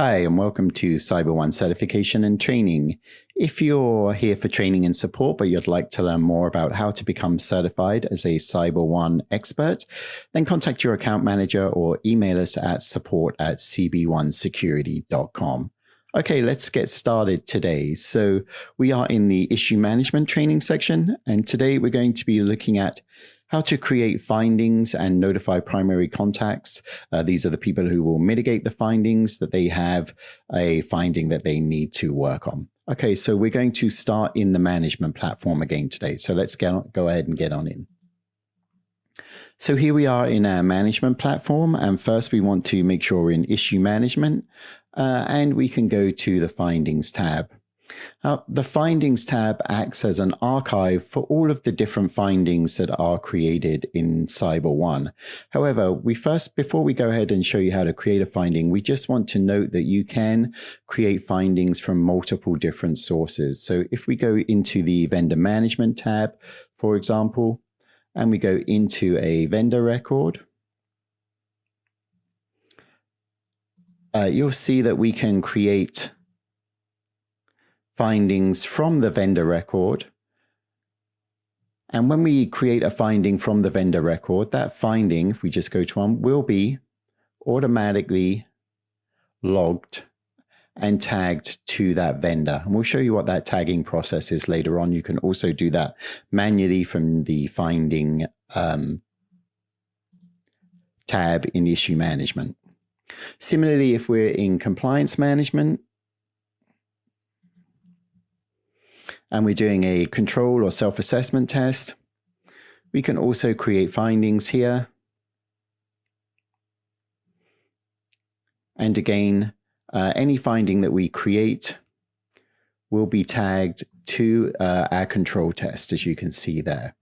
Hi, and welcome to CyberOne Certification and Training. If you're here for training and support, but you'd like to learn more about how to become certified as a CyberOne expert, then contact your account manager or email us at support@cb1security.com. Okay, let's get started today. So we are in the issue management training section, and today we're going to be looking at how to create findings and notify primary contacts. These are the people who will mitigate the findings that they have a finding that they need to work on. Okay, so we're going to start in the management platform again today. So let's go ahead and get on in. So here we are in our management platform. And first we want to make sure we're in issue management and we can go to the findings tab. Now, the Findings tab acts as an archive for all of the different findings that are created in CyberOne. However, before we go ahead and show you how to create a finding, we just want to note that you can create findings from multiple different sources. So if we go into the Vendor Management tab, for example, and we go into a vendor record, you'll see that we can create findings from the vendor record. And when we create a finding from the vendor record, that finding, if we just go to one, will be automatically logged and tagged to that vendor. And we'll show you what that tagging process is later on. You can also do that manually from the finding tab in issue management. Similarly, if we're in compliance management, and we're doing a control or self-assessment test, we can also create findings here. And again, any finding that we create will be tagged to our control test, as you can see there.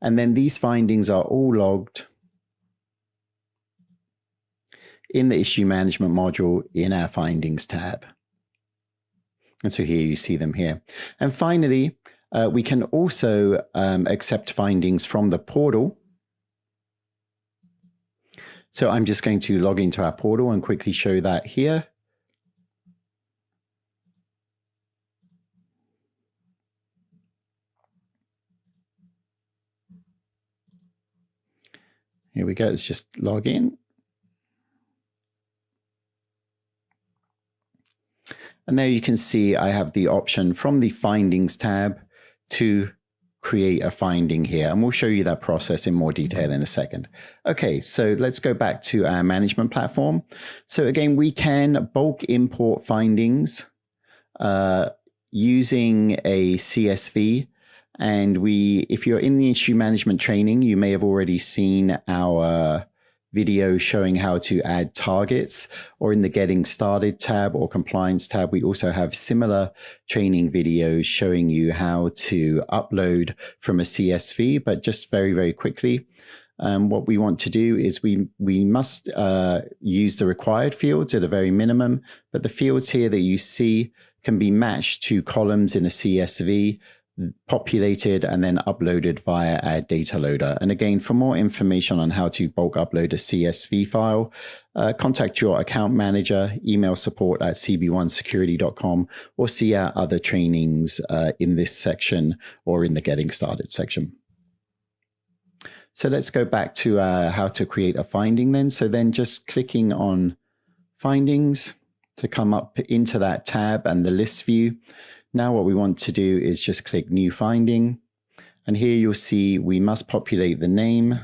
And then these findings are all logged in the issue management module in our findings tab. And so here you see them here. And finally, we can also accept findings from the portal. So I'm just going to log into our portal and quickly show that here. Here we go. Let's just log in. And there you can see I have the option from the Findings tab to create a finding here. And we'll show you that process in more detail in a second. Okay, so let's go back to our management platform. So again, we can bulk import findings using a CSV. And if you're in the issue management training, you may have already seen our video showing how to add targets, or in the Getting Started tab or Compliance tab, we also have similar training videos showing you how to upload from a CSV, but just very, very quickly. What we want to do is we must use the required fields at a very minimum, but the fields here that you see can be matched to columns in a CSV, populated and then uploaded via our data loader. And again, for more information on how to bulk upload a CSV file, contact your account manager, email support@cb1security.com, or see our other trainings in this section or in the Getting Started section. So let's go back to how to create a finding then. So then just clicking on findings to come up into that tab and the list view. Now what we want to do is just click New Finding. And here you'll see we must populate the name.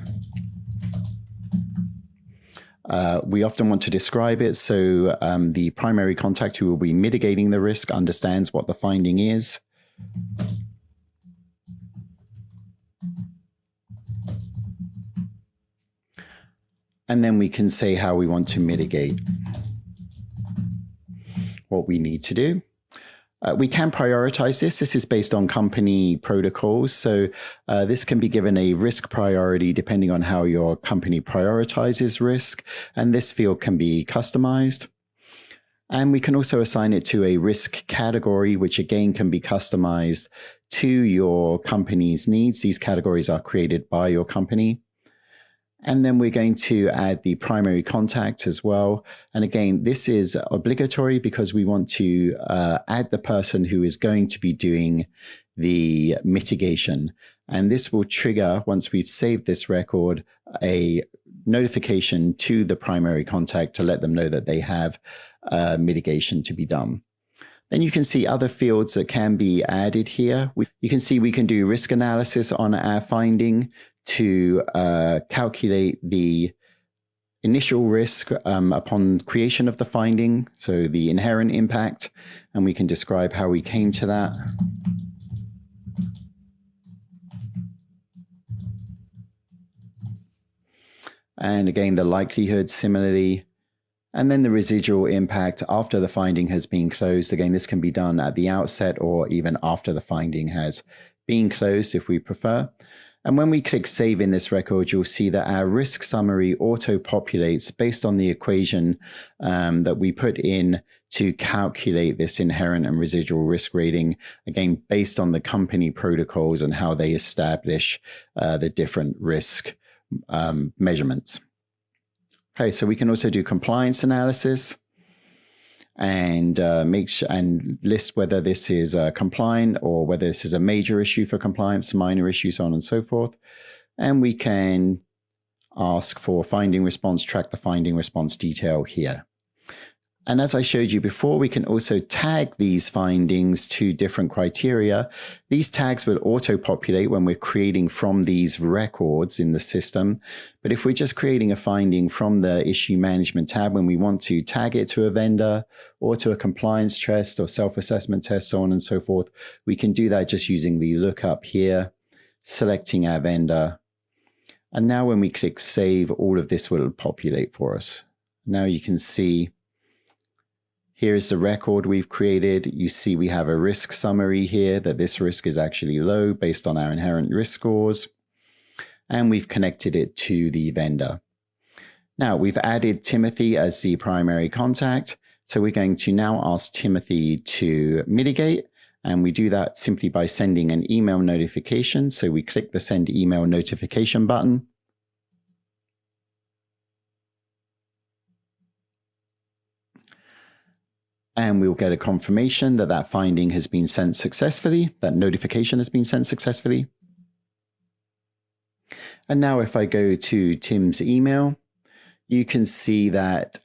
We often want to describe it so the primary contact who will be mitigating the risk understands what the finding is. And then we can say how we want to mitigate what we need to do. We can prioritize this. This is based on company protocols. So this can be given a risk priority depending on how your company prioritizes risk. And this field can be customized. And we can also assign it to a risk category, which again can be customized to your company's needs. These categories are created by your company. And then we're going to add the primary contact as well. And again, this is obligatory because we want to add the person who is going to be doing the mitigation. And this will trigger, once we've saved this record, a notification to the primary contact to let them know that they have mitigation to be done. Then you can see other fields that can be added here. You can see we can do risk analysis on our finding to calculate the initial risk upon creation of the finding, so the inherent impact, and we can describe how we came to that. And again, the likelihood similarly. And then the residual impact after the finding has been closed. Again, this can be done at the outset or even after the finding has been closed if we prefer. And when we click save in this record, you'll see that our risk summary auto-populates based on the equation that we put in to calculate this inherent and residual risk rating, again, based on the company protocols and how they establish the different risk measurements. Okay, so we can also do compliance analysis and list whether this is compliant or whether this is a major issue for compliance, minor issue, so on and so forth. And we can ask for finding response, track the finding response detail here. And as I showed you before, we can also tag these findings to different criteria. These tags will auto-populate when we're creating from these records in the system. But if we're just creating a finding from the issue management tab, when we want to tag it to a vendor or to a compliance test or self-assessment test, so on and so forth, we can do that just using the lookup here, selecting our vendor. And now when we click save, all of this will populate for us. Now you can see here's the record we've created. You see we have a risk summary here that this risk is actually low based on our inherent risk scores. And we've connected it to the vendor. Now we've added Timothy as the primary contact. So we're going to now ask Timothy to mitigate. And we do that simply by sending an email notification. So we click the send email notification button. And we'll get a confirmation that that finding has been sent successfully, that notification has been sent successfully. And now if I go to Tim's email, you can see that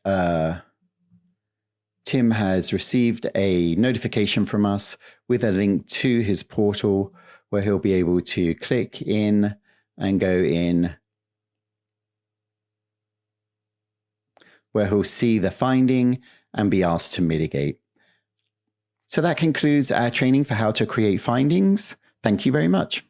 Tim has received a notification from us with a link to his portal where he'll be able to click in and go in, where he'll see the finding and be asked to mitigate. So that concludes our training for how to create findings. Thank you very much.